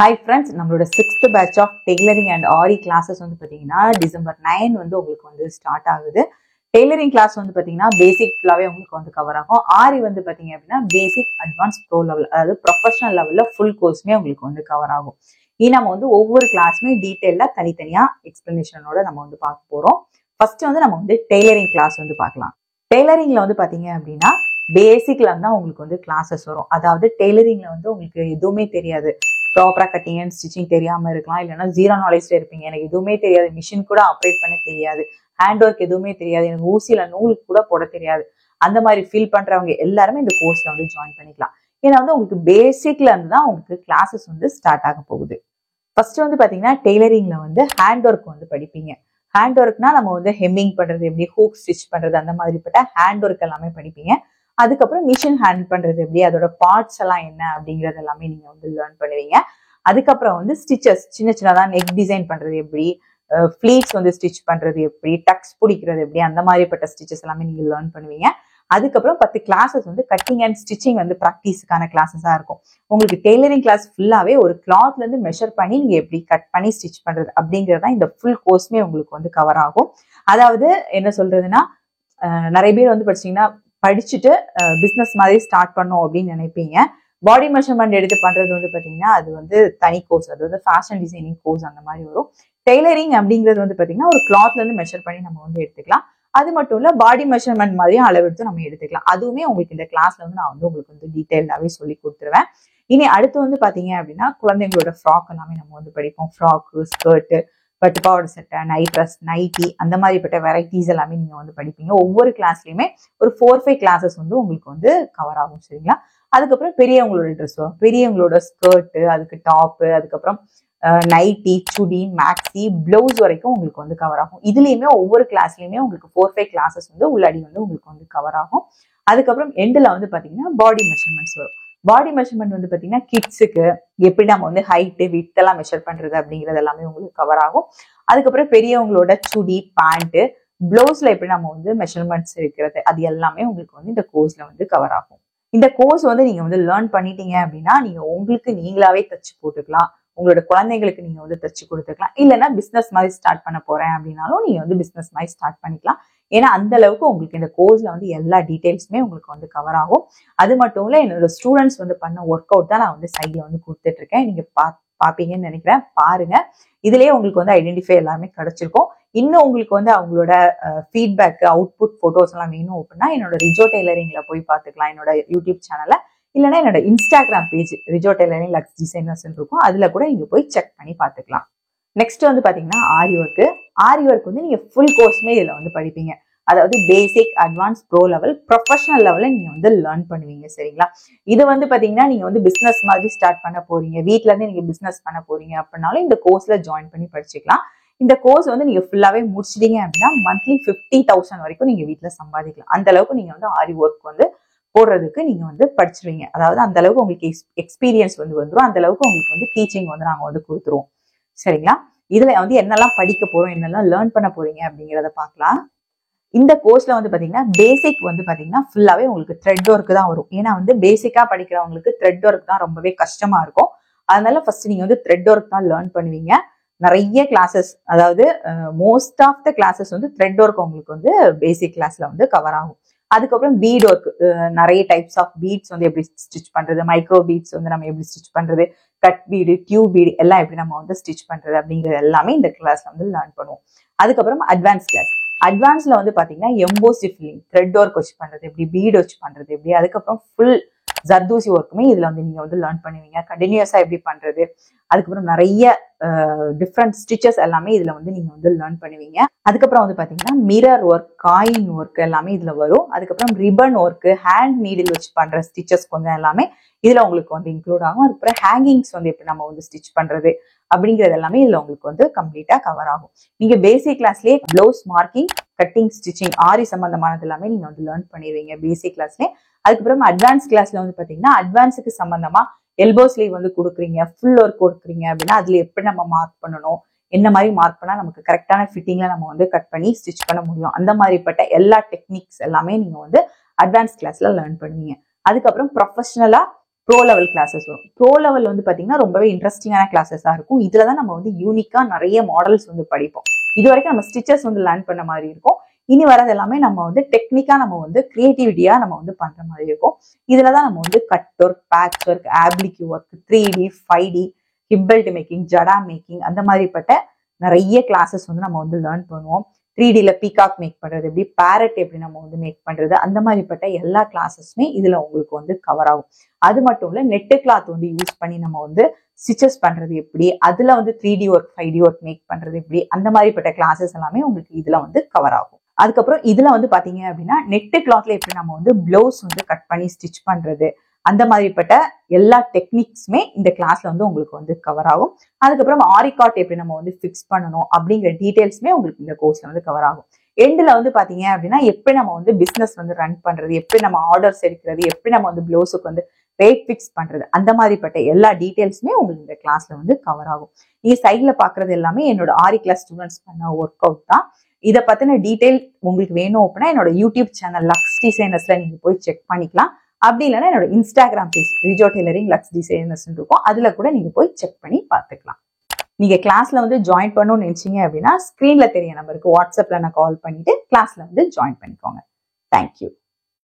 Hi friends, நம்மளோட 6th batch of tailoring and RE classes வந்து பாத்தீங்கன்னா டிசம்பர் 9 வந்து உங்களுக்கு வந்து ஸ்டார்ட் ஆகுது. டெய்லரிங் கிளாஸ் வந்து பாத்தீங்கன்னா பேசிக் ஃபுல்லாவே உங்களுக்கு வந்து கவர் ஆகும். RE வந்து பாத்தீங்க அப்படின்னா பேசிக் அட்வான்ஸ் ப்ரோ லெவல், அதாவது ப்ரொஃபஷனல் லெவல்ல ஃபுல் கோர்ஸ்மே உங்களுக்கு வந்து கவர் ஆகும். நம்ம வந்து ஒவ்வொரு கிளாஸுமே டீட்டெயிலா தனித்தனியா எக்ஸ்பிளனேஷனோட நம்ம வந்து பார்க்க போறோம். ஃபர்ஸ்ட் வந்து நம்ம வந்து டெய்லரிங் கிளாஸ் வந்து பார்க்கலாம். டெய்லரிங்ல வந்து பாத்தீங்க அப்படின்னா பேசிக்ல இருந்தா உங்களுக்கு வந்து கிளாஸஸ் வரும். அதாவது டெய்லரிங்ல வந்து உங்களுக்கு எதுவுமே தெரியாது, ப்ராப்பரா கட்டிங் அண்ட் ஸ்டிச்சிங் தெரியாம இருக்கலாம், இல்லைன்னா ஜீரோ நாலேஜ்ல இருப்பீங்க, எனக்கு எதுவுமே தெரியாது, மிஷின் கூட ஆப்ரேட் பண்ண தெரியாது, ஹேண்ட் ஒர்க் எதுவுமே தெரியாது, எனக்கு ஊசியில நூலுக்கு கூட போட தெரியாது, அந்த மாதிரி ஃபீல் பண்றவங்க எல்லாருமே இந்த கோர்ஸ்ல வந்து ஜாயின் பண்ணிக்கலாம். ஏன்னா வந்து உங்களுக்கு பேசிக்ல இருந்து தான் உங்களுக்கு கிளாஸஸ் வந்து ஸ்டார்ட் ஆக போகுது. ஃபர்ஸ்ட் வந்து பாத்தீங்கன்னா டெய்லரிங்ல வந்து ஹேண்ட் ஒர்க் வந்து படிப்பீங்க. ஹேண்ட் ஒர்க்னா நம்ம வந்து ஹெம்மிங் பண்றது எப்படி, ஹூக் ஸ்டிச் பண்றது, அந்த மாதிரிப்பட்ட ஹேண்ட் ஒர்க் எல்லாமே படிப்பீங்க. அதுக்கப்புறம் மிஷின் ஹேண்டில் பண்றது எப்படி, அதோட பார்ட்ஸ் எல்லாம் என்ன அப்படிங்கறது எல்லாமே நீங்க வந்து லேர்ன் பண்ணுவீங்க. அதுக்கப்புறம் வந்து ஸ்டிச்சஸ், சின்ன சின்னதா நெக் டிசைன் பண்றது எப்படி, ஃபிளீட்ஸ் வந்து ஸ்டிச் பண்றது எப்படி, டக்ஸ் பிடிக்கிறது எப்படி, அந்த மாதிரிப்பட்ட ஸ்டிச்சஸ் எல்லாமே நீங்க லேர்ன் பண்ணுவீங்க. அதுக்கப்புறம் 10 கிளாஸஸ் வந்து கட்டிங் அண்ட் ஸ்டிச்சிங் வந்து ப்ராக்டிஸுக்கான கிளாஸஸா இருக்கும். உங்களுக்கு டெய்லரிங் கிளாஸ் ஃபுல்லாவே ஒரு கிளாத்ல இருந்து மெஷர் பண்ணி நீங்க எப்படி கட் பண்ணி ஸ்டிச் பண்றது அப்படிங்கறதா இந்த ஃபுல் கோர்ஸ்மே உங்களுக்கு வந்து கவர் ஆகும். அதாவது என்ன சொல்றதுன்னா, நிறைய பேர் வந்து படிச்சீங்கன்னா படிச்சுட்டு பிசினஸ் மாதிரி ஸ்டார்ட் பண்ணும் அப்படின்னு நினைப்பீங்க. பாடி மெஷர்மெண்ட் எடுத்து பண்றது வந்து பாத்தீங்கன்னா அது வந்து தனி கோர்ஸ், அது வந்து ஃபேஷன் டிசைனிங் கோர்ஸ் அந்த மாதிரி வரும். டெய்லரிங் அப்படிங்கிறது வந்து பாத்தீங்கன்னா ஒரு கிளாத்ல இருந்து மெஷர் பண்ணி நம்ம வந்து எடுத்துக்கலாம். அது மட்டும் இல்ல, பாடி மெஷர்மெண்ட் மாதிரியும் அளவெடுத்து நம்ம எடுத்துக்கலாம். அதுவுமே உங்களுக்கு இந்த கிளாஸ்ல வந்து நான் வந்து உங்களுக்கு வந்து டீடைல்டாவே சொல்லி கொடுத்துருவேன். இனி அடுத்து வந்து பாத்தீங்க அப்படின்னா குழந்தைங்களோட ஃப்ராக் எல்லாமே நம்ம வந்து படிப்போம். ஃப்ராக்கு, ஸ்கர்ட்டு, பட்டுப்பாவோட சட்டை, நைட் ட்ரெஸ், நைட்டி, அந்த மாதிரிப்பட்ட வெரைட்டிஸ் எல்லாமே நீங்க வந்து படிப்பீங்க. ஒவ்வொரு கிளாஸ்லயுமே ஒரு 4-5 கிளாஸஸ் வந்து உங்களுக்கு வந்து கவர் ஆகும். சரிங்களா? அதுக்கப்புறம் பெரியவங்களோட ட்ரெஸ் வரும், பெரியவங்களோட ஸ்கர்ட்டு, அதுக்கு டாப்பு, அதுக்கப்புறம் நைட்டி, சுடி, மேக்ஸி, பிளவுஸ் வரைக்கும் உங்களுக்கு வந்து கவர் ஆகும். இதுலயுமே ஒவ்வொரு கிளாஸ்லயுமே உங்களுக்கு 4-5 கிளாஸஸ் வந்து உள்ளாடி வந்து உங்களுக்கு வந்து கவர் ஆகும். அதுக்கப்புறம் எண்ட்ல வந்து பாத்தீங்கன்னா பாடி மெஷர்மெண்ட்ஸ் வரும். பாடி மெஷர்மெண்ட் வந்து பாத்தீங்கன்னா கிட்ஸுக்கு எப்படி நம்ம வந்து ஹைட்டு வித் எல்லாம் மெஷர் பண்றது அப்படிங்கிறது எல்லாமே உங்களுக்கு கவர் ஆகும். அதுக்கப்புறம் பெரியவங்களோட சுடி, பேண்ட், பிளவுஸ்ல எப்படி நம்ம வந்து மெஷர்மெண்ட்ஸ் இருக்கிறது, அது எல்லாமே உங்களுக்கு வந்து இந்த கோர்ஸ்ல வந்து கவர் ஆகும். இந்த கோர்ஸ் வந்து நீங்க வந்து லேர்ன் பண்ணிட்டீங்க அப்படின்னா நீங்க உங்களுக்கு நீங்களாவே தச்சு போட்டுக்கலாம், உங்களோட குழந்தைங்களுக்கு நீங்க வந்து தச்சு கொடுத்துக்கலாம், இல்லைன்னா பிசினஸ் மாதிரி ஸ்டார்ட் பண்ண போறேன் அப்படின்னாலும் நீங்க வந்து பிசினஸ் மாதிரி ஸ்டார்ட் பண்ணிக்கலாம். ஏன்னா அந்த அளவுக்கு உங்களுக்கு இந்த கோர்ஸ்ல வந்து எல்லா டீடைல்ஸுமே உங்களுக்கு வந்து கவர் ஆகும். அது மட்டும் இல்ல, என்னோட ஸ்டூடெண்ட்ஸ் வந்து பண்ண ஒர்க் அவுட் தான் நான் வந்து சைட்ல வந்து கொடுத்துட்டு இருக்கேன். நீங்க பாப்பீங்கன்னு நினைக்கிறேன், பாருங்க. இதுலயே உங்களுக்கு வந்து ஐடென்டிஃபை எல்லாமே கிடைச்சிருக்கும். இன்னும் உங்களுக்கு வந்து அவங்களோட ஃபீட்பேக், அவுட்புட் போட்டோஸ் எல்லாம் வேணும் அப்படின்னா என்னோட ரிஜோ டெய்லரிங்ல போய் பார்த்துக்கலாம், என்னோட யூடியூப் சேனல்ல. இல்லைன்னா என்னோட Instagram page Rijo tailoring lux designers இருக்கும், அதுல கூட நீங்க போய் செக் பண்ணி பார்த்துக்கலாம். நெக்ஸ்ட் வந்து பாத்தீங்கன்னா ஆரி ஒர்க். ஆரி ஒர்க் வந்து நீங்க ஃபுல் கோர்ஸ்மே இதுல வந்து படிப்பீங்க. அதாவது பேசிக், அட்வான்ஸ், ப்ரோ லெவல், ப்ரொஃபஷனல் லெவல்ல நீங்க வந்து லேர்ன் பண்ணுவீங்க. சரிங்களா? இது வந்து பாத்தீங்கன்னா நீங்க வந்து பிசினஸ் மாதிரி ஸ்டார்ட் பண்ண போறீங்க, வீட்ல இருந்து நீங்க பிசினஸ் பண்ண போறீங்க அப்படின்னாலும் இந்த கோர்ஸ்ல ஜாயின் பண்ணி படிச்சுக்கலாம். இந்த கோர்ஸ் வந்து நீங்க ஃபுல்லாவே முடிச்சிட்டீங்க அப்படின்னா மந்த்லி 50,000 வரைக்கும் நீங்க வீட்டுல சம்பாதிக்கலாம். அந்த அளவுக்கு நீங்க வந்து ஆரி ஒர்க் வந்து போடுறதுக்கு நீங்க வந்து படிச்சிருவீங்க. அதாவது அந்த அளவுக்கு உங்களுக்கு எக்ஸ்பீரியன்ஸ் வந்து வந்துடும், அந்த அளவுக்கு உங்களுக்கு வந்து டீச்சிங் வந்து நாங்க வந்து கொடுத்துருவோம். சரிங்களா? இதுல வந்து என்னெல்லாம் படிக்க போறோம், என்னெல்லாம் லேர்ன் பண்ண போறீங்க அப்படிங்கிறத பார்க்கலாம். இந்த கோர்ஸ்ல வந்து பாத்தீங்கன்னா பேசிக் வந்து பாத்தீங்கன்னா ஃபுல்லாவே உங்களுக்கு த்ரெட் ஒர்க் தான் வரும். ஏன்னா வந்து பேசிக்கா படிக்கிறவங்களுக்கு த்ரெட் ஒர்க் தான் ரொம்பவே கஷ்டமா இருக்கும். அதனால ஃபர்ஸ்ட் நீங்க வந்து த்ரெட் ஒர்க் தான் லேர்ன் பண்ணுவீங்க. நிறைய கிளாஸஸ், அதாவது மோஸ்ட் ஆஃப் த கிளாஸஸ் வந்து த்ரெட் ஒர்க் உங்களுக்கு வந்து பேசிக் கிளாஸ்ல வந்து கவர் ஆகும். அதுக்கப்புறம் பீட் ஒர்க், நிறைய டைப்ஸ் ஆஃப் பீட்ஸ் வந்து எப்படி ஸ்டிச் பண்றது, மைக்ரோ பீட்ஸ் வந்து நம்ம எப்படி ஸ்டிச் பண்றது, கட் பீடு, டியூப் பீடு எல்லாம் எப்படி நம்ம வந்து ஸ்டிச் பண்றது அப்படிங்கிறது எல்லாமே இந்த கிளாஸ்ல வந்து லேர்ன் பண்ணுவோம். அதுக்கப்புறம் அட்வான்ஸ் கிளாஸ். அட்வான்ஸ்ல வந்து பாத்தீங்கன்னா எம்போஸ்ட் ஃபில்லிங், த்ரெட் ஒர்க் வச்சு பண்றது எப்படி, பீட் வச்சு பண்றது எப்படி, அதுக்கப்புறம் ஃபுல் ஜர்தோசி ஒர்க்குமே இதுல வந்து நீங்க வந்து லேர்ன் பண்ணுவீங்க. கண்டினியூஸா எப்படி பண்றது, அதுக்கப்புறம் நிறைய டிஃப்ரெண்ட் ஸ்டிச்சஸ் எல்லாமே இதுல வந்து நீங்க வந்து லேர்ன் பண்ணுவீங்க. அதுக்கப்புறம் வந்து பாத்தீங்கன்னா மிரர் ஒர்க், காயின் ஒர்க் எல்லாமே இதுல வரும். அதுக்கப்புறம் ரிப்பன் ஒர்க், ஹேண்ட் நீடில் வச்சு பண்ற ஸ்டிச்சஸ் கொஞ்சம் எல்லாமே இதுல உங்களுக்கு வந்து இன்க்ளூட் ஆகும். அதுக்கப்புறம் ஹேங்கிங்ஸ் வந்து எப்படி நம்ம வந்து ஸ்டிச் பண்றது அப்படிங்கிறது எல்லாமே இதுல உங்களுக்கு வந்து கம்ப்ளீட்டா கவர் ஆகும். நீங்க பேசிக் கிளாஸ்லயே பிளவுஸ் மார்க்கிங், கட்டிங், ஸ்டிச்சிங், ஆரி சம்பந்தமானது எல்லாமே நீங்க வந்து லேர்ன் பண்ணிடுவீங்க பேசிக் கிளாஸ்லயே. அதுக்கப்புறம் அட்வான்ஸ் கிளாஸ்ல வந்து பாத்தீங்கன்னா அட்வான்ஸுக்கு சம்பந்தமா எல்போ ஸ்லீவ் வந்து கொடுக்குறீங்க, ஃபுல் ஒர்க் கொடுக்குறீங்க அப்படின்னா அதுல எப்படி நம்ம மார்க் பண்ணணும், என்ன மாதிரி மார்க் பண்ணா நமக்கு கரெக்டான ஃபிட்டிங்ல நம்ம வந்து கட் பண்ணி ஸ்டிச் பண்ண முடியும், அந்த மாதிரிப்பட்ட எல்லா டெக்னிக்ஸ் எல்லாமே நீங்க வந்து அட்வான்ஸ் கிளாஸ்ல லேர்ன் பண்ணுவீங்க. அதுக்கப்புறம் ப்ரொஃபஷனலா ப்ரோ லெவல் கிளாஸஸ் வரும். ப்ரோ லெவல் வந்து பாத்தீங்கன்னா ரொம்பவே இன்ட்ரெஸ்டிங்கான கிளாஸஸா இருக்கும். இதுலதான் நம்ம வந்து யூனிக்கா நிறைய மாடல்ஸ் வந்து படிப்போம். இது வரைக்கும் நம்ம ஸ்டிச்சஸ் வந்து லேர்ன் பண்ண மாதிரி இருக்கும். இனி வரது எல்லாமே நம்ம வந்து டெக்னிக்கா நம்ம வந்து கிரியேட்டிவிட்டியா நம்ம வந்து பண்ற மாதிரி இருக்கும். இதுலதான் நம்ம வந்து cut work, patch work, applique work, 3D, 5D, hip belt making, jada making, அந்த மாதிரிப்பட்ட நிறைய கிளாஸஸ் வந்து நம்ம வந்து லேர்ன் பண்ணுவோம். 3Dல பீகாக் மேக் பண்றது எப்படி, பேரட் எப்படி நம்ம வந்து மேக் பண்றது, அந்த மாதிரிப்பட்ட எல்லா கிளாஸஸுமே இதுல உங்களுக்கு வந்து கவர் ஆகும். அது மட்டும் இல்ல, நெட்டு கிளாத் வந்து யூஸ் பண்ணி நம்ம வந்து ஸ்டிச்சஸ் பண்றது எப்படி, அதுல வந்து 3D work, 5D work make பண்றது எப்படி, அந்த மாதிரிப்பட்ட கிளாஸஸ் எல்லாமே உங்களுக்கு இதுல வந்து கவர் ஆகும். அதுக்கப்புறம் இதுல வந்து பாத்தீங்க அப்படின்னா நெட்டு கிளாத்ல எப்படி நம்ம வந்து பிளவுஸ் வந்து கட் பண்ணி ஸ்டிச் பண்றது, அந்த மாதிரிப்பட்ட எல்லா டெக்னிக்ஸுமே இந்த கிளாஸ்ல வந்து உங்களுக்கு வந்து கவர் ஆகும். அதுக்கப்புறம் ஆரிகாட் எப்படி நம்ம வந்து ஃபிக்ஸ் பண்ணணும் அப்படிங்கிற டீடைல்ஸுமே உங்களுக்கு இந்த கோர்ஸ்ல வந்து கவர் ஆகும். எண்ட்ல வந்து பாத்தீங்க அப்படின்னா எப்படி நம்ம வந்து பிசினஸ் வந்து ரன் பண்றது, எப்படி நம்ம ஆர்டர்ஸ் எடுக்கிறது, எப்படி நம்ம வந்து பிளவுஸுக்கு வந்து ரேட் ஃபிக்ஸ் பண்றது, அந்த மாதிரிப்பட்ட எல்லா டீடைல்ஸுமே உங்களுக்கு இந்த கிளாஸ்ல வந்து கவர் ஆகும். நீங்க சைட்ல பாக்குறது எல்லாமே என்னோட ஆரி கிளாஸ் ஸ்டூடெண்ட்ஸ் பண்ண ஒர்க் அவுட் தான். இதை பத்தின டீடைல் உங்களுக்கு வேணும் அப்படின்னா என்னோட யூடியூப் சேனல் லக்ஸ் டிசைனர்ஸ்ல நீங்க போய் செக் பண்ணிக்கலாம். அப்படி இல்லைன்னா என்னோட Instagram page Rijo tailoring lux designers இருக்கும், அதுல கூட நீங்க போய் செக் பண்ணி பார்த்துக்கலாம். நீங்க கிளாஸ்ல வந்து ஜாயின் பண்ணணும்னு நினைச்சீங்க அப்படின்னா ஸ்கிரீன்ல தெரிய நம்பருக்கு வாட்ஸ்அப்ல நான் கால் பண்ணிட்டு கிளாஸ்ல வந்து ஜாயின் பண்ணிக்கோங்க. தேங்க்யூ.